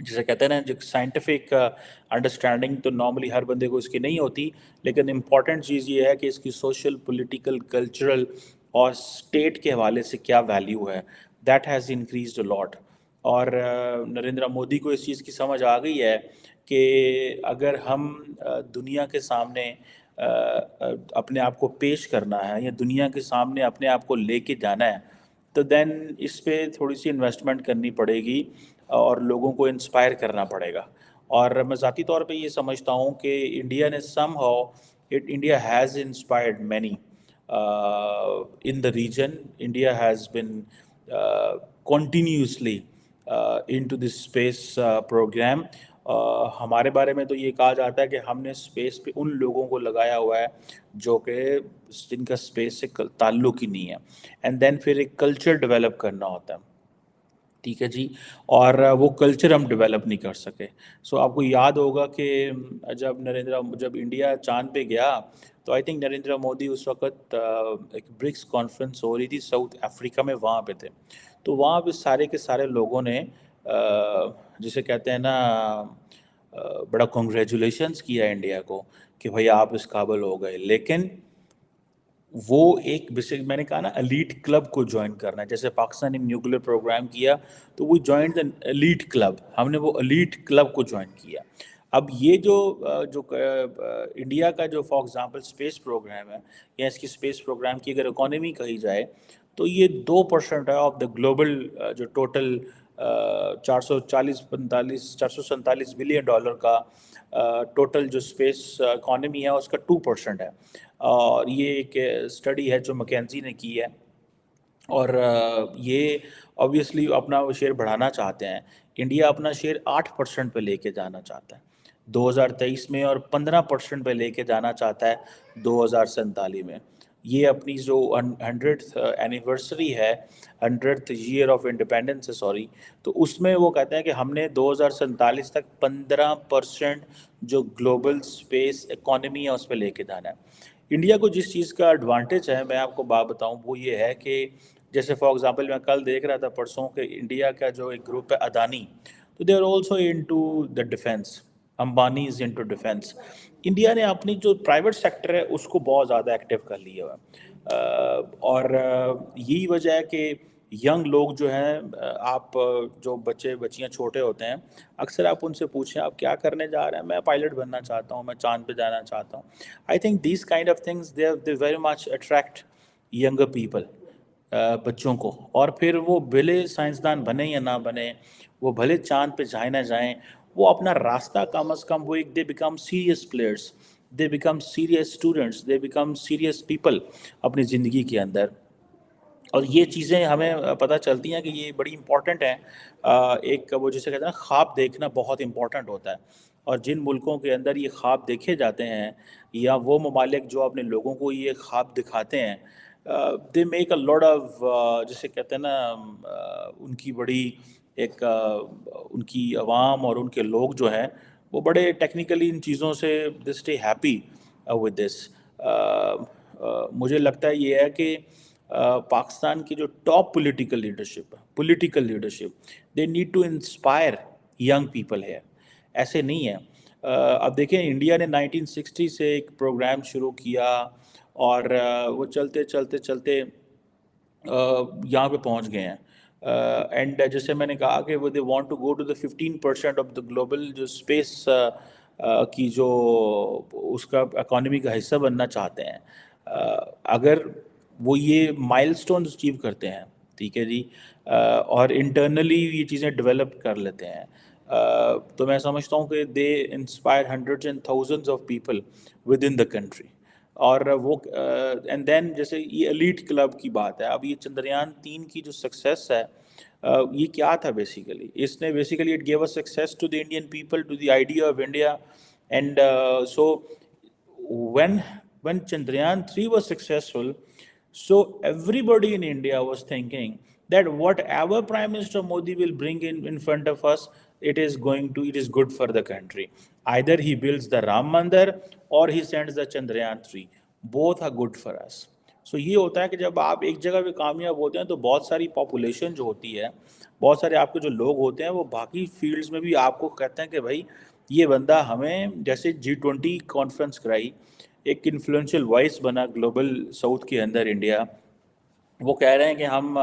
جسے کہتے ہیں نا جو سائنٹیفک انڈرسٹینڈنگ تو نارملی ہر بندے کو اس کی نہیں ہوتی، لیکن امپورٹنٹ چیز یہ ہے کہ اس کی سوشل پولیٹیکل کلچرل اور اسٹیٹ کے حوالے سے کیا ویلیو ہے، دیٹ ہیز انکریزڈ لاٹ. اور نریندر مودی کو اس چیز کی سمجھ آ گئی ہے کہ اگر ہم دنیا کے سامنے اپنے آپ کو پیش کرنا ہے یا دنیا کے سامنے اپنے آپ کو لے کے جانا ہے، تو دین اس پہ تھوڑی سی انویسٹمنٹ کرنی پڑے گی اور لوگوں کو انسپائر کرنا پڑے گا. اور میں ذاتی طور پہ یہ سمجھتا ہوں کہ انڈیا نے some how India has inspired many in the region. India has been continuously into this space program. ہمارے بارے میں تو یہ کہا جاتا ہے کہ ہم نے اسپیس پہ ان لوگوں کو لگایا ہوا ہے جو کہ جن کا اسپیس سے تعلق ہی نہیں ہے، اینڈ دین پھر ایک کلچر ڈیولپ کرنا ہوتا ہے. ٹھیک ہے جی. اور وہ کلچر ہم ڈیولپ نہیں کر سکے. سو آپ کو یاد ہوگا کہ جب انڈیا چاند پہ گیا تو آئی تھنک نریندر مودی اس وقت ایک برکس کانفرنس ہو رہی تھی ساؤتھ افریقہ میں، وہاں پہ تھے. تو وہاں پہ سارے کے سارے لوگوں نے جسے کہتے ہیں نا بڑا کنگریچولیشنس کیا انڈیا کو کہ بھئی آپ اس قابل ہو گئے. لیکن وہ ایک بیسک میں نے کہا نا ایلیٹ کلب کو جوائن کرنا ہے. جیسے پاکستان نے نیوکلیر پروگرام کیا تو وہ جوائن دا ایلیٹ کلب، ہم نے وہ ایلیٹ کلب کو جوائن کیا. اب یہ جو انڈیا کا جو فار ایگزامپل اسپیس پروگرام ہے یا اس کی اسپیس پروگرام کی اگر اکانومی کہی جائے تو یہ 2% ہے آف دا گلوبل جو ٹوٹل 447 بلین ڈالر کا ٹوٹل جو اسپیس اکانومی ہے اس کا 2% ہے. اور یہ ایک اسٹڈی ہے جو مکینزی نے کی ہے. اور یہ آبویسلی اپنا وہ شیئر بڑھانا چاہتے ہیں. انڈیا اپنا شیئر 8% پہ لے کے جانا چاہتا ہے 2023 میں، اور 15% پہ لے کے جانا چاہتا ہے 2047 میں. یہ اپنی جو 100th اینیورسری ہے، 100th ایئر آف انڈیپینڈنس ہے سوری، تو اس میں وہ کہتے ہیں کہ ہم نے 2047 تک 15% جو گلوبل اسپیس اکانومی ہے اس پہ لے کے جانا ہے. انڈیا کو جس چیز کا ایڈوانٹیج ہے میں آپ کو بات بتاؤں وہ یہ ہے کہ جیسے فار ایگزامپل میں کل دیکھ رہا تھا پرسوں کہ انڈیا کا جو ایک گروپ ہے اڈانی، تو they are also into the defence. Ambani is into defence. India نے اپنی جو پرائیویٹ سیکٹر ہے اس کو بہت زیادہ ایکٹیو کر لیا ہوا ہے. اور یہی وجہ ہے کہ ینگ لوگ جو ہیں، آپ جو بچیاں چھوٹے ہوتے ہیں، اکثر آپ ان سے پوچھیں آپ کیا کرنے جا رہے ہیں، میں پائلٹ بننا چاہتا ہوں، میں چاند پہ جانا چاہتا ہوں. I think these kind of things they very much attract younger people, بچوں کو. اور پھر وہ بھلے سائنسدان بنے یا نہ بنے، وہ بھلے چاند پہ جائیں نہ جائیں، وہ اپنا راستہ کم از کم وہ ایک they become serious players, they become serious students, they become serious people اپنی زندگی کے اندر. اور یہ چیزیں ہمیں پتہ چلتی ہیں کہ یہ بڑی امپورٹنٹ ہیں. ایک وہ جسے کہتے ہیں نا خواب دیکھنا بہت امپورٹنٹ ہوتا ہے. اور جن ملکوں کے اندر یہ خواب دیکھے جاتے ہیں یا وہ ممالک جو اپنے لوگوں کو یہ خواب دکھاتے ہیں، they make a lot of جسے کہتے ہیں نا ان کی بڑی ایک ان کی عوام اور ان کے لوگ جو ہیں وہ بڑے ٹیکنیکلی ان چیزوں سے they stay happy with this. مجھے لگتا ہے یہ ہے کہ پاکستان کی جو top political leadership they need to inspire young people ہے. ایسے نہیں ہے. اب دیکھیں انڈیا نے 1960 سے ایک پروگرام شروع کیا اور وہ چلتے چلتے چلتے یہاں پہ پہنچ گئے ہیں. اینڈ جیسے میں نے کہا کہ وہ they want to go to the 15% of the global جو اسپیس کی جو اس کا اکانومی کا حصہ بننا چاہتے ہیں. اگر وہ یہ مائل سٹونز اچیو کرتے ہیں، ٹھیک ہے جی، اور انٹرنلی یہ چیزیں ڈیولپ کر لیتے ہیں، تو میں سمجھتا ہوں کہ they inspire hundreds and thousands of people with in the country. اور وہ اینڈ دین جیسے یہ ایلیٹ کلب کی بات ہے، اب یہ چندریان 3 کی جو سکسیس ہے یہ کیا تھا بیسیکلی؟ اس نے basically it gave a success to the Indian people, to the idea of India. And so when Chandrayaan 3 was successful, so everybody in India was thinking that whatever Prime Minister Modi will bring in front of us, it is good for the country. Either he builds the Ram Mandir or he sends the Chandrayaan 3. Both are good for us. سو یہ ہوتا ہے کہ جب آپ ایک جگہ پہ کامیاب ہوتے ہیں تو بہت ساری پاپولیشن جو ہوتی ہے، بہت سارے آپ کے جو لوگ ہوتے ہیں وہ باقی فیلڈز میں بھی آپ کو کہتے ہیں کہ بھائی یہ بندہ ہمیں، جیسے G20 کانفرنس کرائی، ایک انفلوئنشل وائس بنا گلوبل ساؤتھ کے اندر انڈیا، وہ کہہ رہے ہیں کہ ہم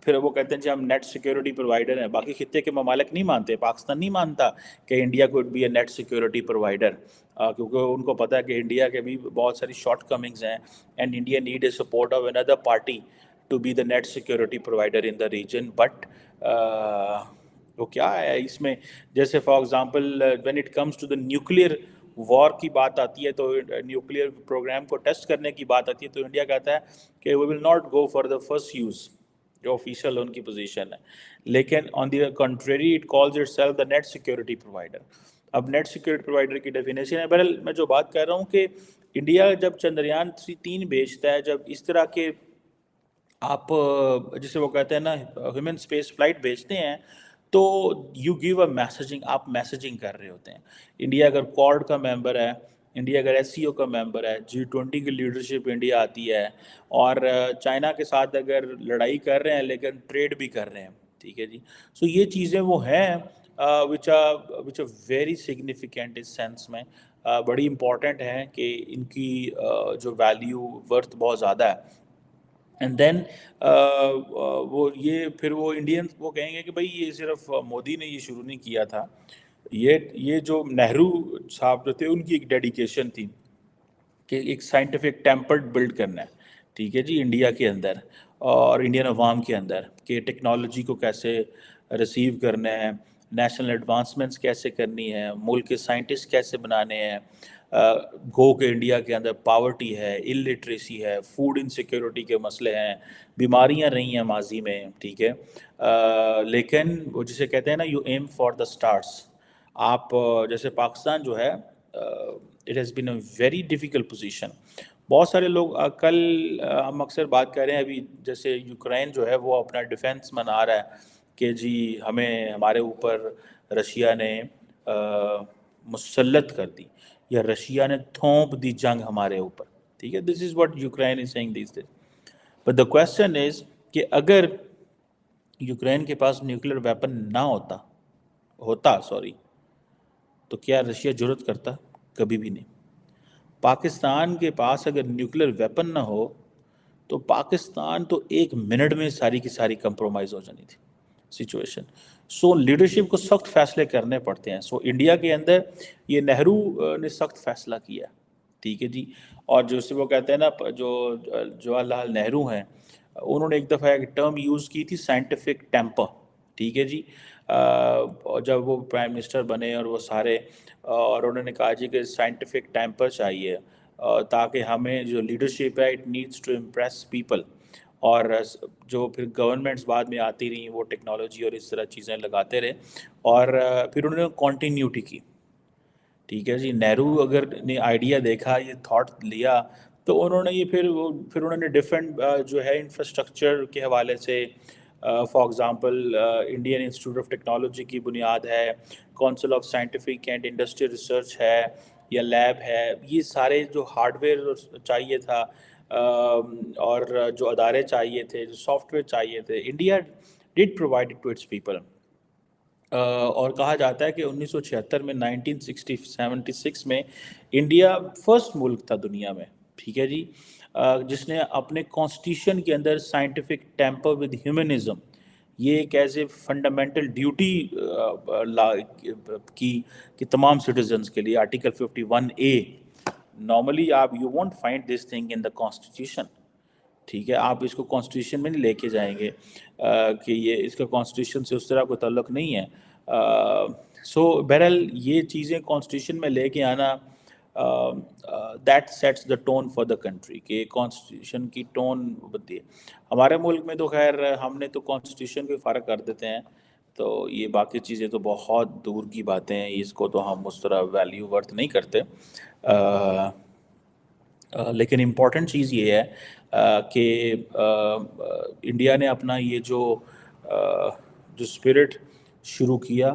پھر وہ کہتے ہیں جی ہم نیٹ سیکیورٹی پرووائڈر ہیں. باقی خطے کے ممالک نہیں مانتے، پاکستان نہیں مانتا کہ India could be a net security provider, کیونکہ ان کو پتہ ہے کہ انڈیا کے بھی بہت ساری شارٹ کمنگز ہیں، and India need a support of under party to be the net security provider in the region. But وہ کیا ہے اس میں، جیسے for example when it comes to the nuclear war کی بات آتی ہے، تو نیوکلیئر پروگرام کو ٹیسٹ کرنے کی بات آتی ہے، تو انڈیا کہتا ہے کہ we will not go for the first use, جو آفیشیل ان کی پوزیشن ہے. لیکن on the contrary it calls itself the net security provider. اب نیٹ سیکورٹی پرووائڈر کی ڈیفینیشن ہے. بہرحال میں جو بات کر رہا ہوں کہ انڈیا جب چندریان 3 بھیجتا ہے، جب اس طرح کے آپ جسے وہ کہتے ہیں نا ہیومن اسپیس فلائٹ بھیجتے ہیں، تو یو گیو اے میسیجنگ، آپ میسیجنگ کر رہے ہوتے ہیں. انڈیا اگر کوڈ کا ممبر ہے، انڈیا اگر SCO کا ممبر ہے، G20 کی لیڈرشپ انڈیا آتی ہے، اور چائنا کے ساتھ اگر لڑائی کر رہے ہیں لیکن ٹریڈ بھی کر رہے ہیں، ٹھیک ہے جی. سو یہ چیزیں وہ ہیں وچ آر ویری سگنیفیکینٹ اس سینس میں، بڑی امپورٹنٹ ہیں کہ ان کی جو ویلیو ورتھ بہت زیادہ ہے. اینڈ دین وہ یہ پھر وہ انڈین وہ کہیں گے کہ بھائی یہ صرف مودی نے یہ شروع نہیں کیا تھا، یہ جو نہرو صاحب جو تھے ان کی ایک ڈیڈیکیشن تھی کہ ایک سائنٹیفک ٹیمپر بلڈ کرنا ہے، ٹھیک ہے جی، انڈیا کے اندر اور انڈین عوام کے اندر، کہ ٹیکنالوجی کو کیسے ریسیو کرنا ہے، نیشنل ایڈوانسمنٹس کیسے کرنی ہے، ملک کے سائنٹسٹ کیسے بنانے ہیں. گو کہ انڈیا کے اندر پاورٹی ہے، الٹریسی ہے، فوڈ انسیکیورٹی کے مسئلے ہیں، بیماریاں رہی ہیں ماضی میں، ٹھیک ہے. لیکن وہ جسے کہتے ہیں نا you aim for the stars. آپ جیسے پاکستان جو ہے it has been a very difficult position. بہت سارے لوگ کل ہم اکثر بات کر رہے ہیں ابھی، جیسے یوکرین جو ہے وہ اپنا ڈیفینس منا رہا ہے کہ جی ہمیں ہمارے اوپر رشیا نے مسلط کر دی، یا رشیا نے تھونپ دی جنگ ہمارے اوپر، ٹھیک ہے. This is what Ukraine is seeing these days. But the question is کہ اگر یوکرین کے پاس نیوکلیر ویپن نہ ہوتا تو کیا رشیا جرأت کرتا؟ کبھی بھی نہیں. پاکستان کے پاس اگر نیوکلیر ویپن نہ ہو تو پاکستان تو 1 منٹ میں ساری کی ساری کمپرومائز ہو جانی تھی سچویشن. سو لیڈرشپ کو سخت فیصلے کرنے پڑتے ہیں. سو انڈیا کے اندر یہ نہرو نے سخت فیصلہ کیا، ٹھیک ہے جی. اور جو سے وہ کہتے ہیں نا جو جواہر لال نہرو ہیں، انہوں نے ایک دفعہ ایک ٹرم یوز کی تھی سائنٹیفک ٹیمپر، ٹھیک ہے جی. جب وہ پرائم منسٹر بنے اور وہ سارے، اور انہوں نے کہا جی کہ سائنٹیفک ٹیمپر چاہیے تاکہ ہمیں جو لیڈرشپ ہے it needs to impress people. اور جو پھر گورنمنٹس بعد میں آتی رہیں وہ ٹیکنالوجی اور اس طرح چیزیں لگاتے رہے، اور پھر انہوں نے کنٹینیوٹی کی، ٹھیک ہے جی. نہرو اگر نے آئیڈیا دیکھا، یہ تھاٹ لیا، تو انہوں نے یہ پھر انہوں نے ڈفرینٹ جو ہے انفراسٹرکچر کے حوالے سے، for example Indian institute of technology کی بنیاد ہے، council of scientific and industrial research ہے یا لیب ہے، یہ سارے جو ہارڈ ویئر چاہیے تھا اور جو ادارے چاہیے تھے، جو سافٹ ویئر چاہیے تھے، India did provide to its people. اور کہا جاتا ہے کہ 1976 میں 1976 میں انڈیا فرسٹ ملک تھا دنیا میں، ٹھیک ہے جی، جس نے اپنے کانسٹیٹیوشن کے اندر سائنٹیفک ٹیمپر ود ہیومنزم، یہ ایک ایز اے فنڈامنٹل ڈیوٹی کی کہ تمام سٹیزنز کے لیے. آرٹیکل 51A، نارملی آپ you won't find this thing in the constitution, ٹھیک ہے. آپ اس کو کانسٹیٹیوشن میں نہیں لے کے جائیں گے کہ یہ اس کا کانسٹیٹیوشن سے اس طرح کوئی تعلق نہیں ہے. سو بہرحال یہ چیزیں کانسٹیٹیوشن میں لے کے آنا، that sets the tone for the country, کہ کانسٹیٹیوشن کی ٹون بدلی ہے. ہمارے ملک میں تو خیر ہم نے تو کانسٹیٹیوشن کو فرق کر دیتے ہیں، تو یہ باقی چیزیں تو بہت دور کی باتیں ہیں، اس کو تو ہم اس طرح ویلیو ورتھ نہیں کرتے. لیکن امپورٹنٹ چیز یہ ہے کہ انڈیا نے اپنا یہ جو اسپرٹ شروع کیا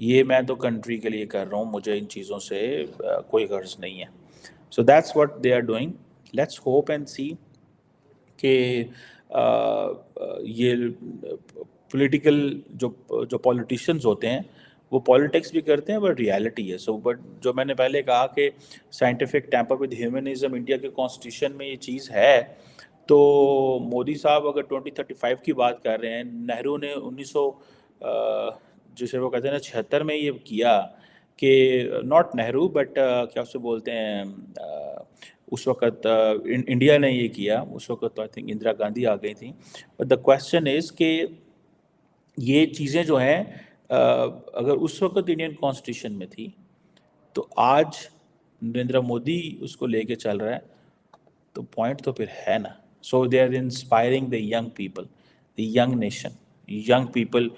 یہ میں تو کنٹری کے لیے کر رہا ہوں, مجھے ان چیزوں سے کوئی غرض نہیں ہے. So that's what they are doing. Let's hope and see کہ یہ پولیٹیکل جو جو پولیٹیشینز ہوتے ہیں وہ پالیٹکس بھی کرتے ہیں, بٹ ریالٹی ہے. سو بٹ جو میں نے پہلے کہا کہ scientific temper with humanism India کے کانسٹیٹیوشن میں یہ چیز ہے, تو مودی صاحب اگر 2035 کی بات کر رہے ہیں, نہرو نے 1900 جسے وہ کہتے ہیں نا 76 میں یہ کیا کہ ناٹ نہرو بٹ کیا اسے بولتے ہیں, اس وقت انڈیا نے یہ کیا, اس وقت تو آئی تھنک اندرا گاندھی آ گئی تھیں. بٹ دا کوشچن از کہ یہ چیزیں جو ہیں اگر اس وقت انڈین کانسٹیٹیوشن میں تھی تو آج نریندر مودی اس کو لے کے چل رہا ہے, تو پوائنٹ تو پھر ہے نا. So they are inspiring the young people, the young nation, young people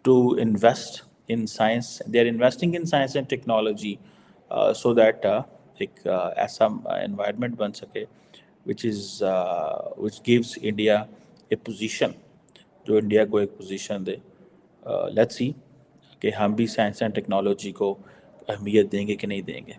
to invest in science. They are investing in science and technology so that ایک ایسا انوائرمنٹ بن سکے which gives India a position, جو India کو ایک position they. Let's see کہ ہم بھی science and technology کو اہمیت دیں گے کہ نہیں دیں گے.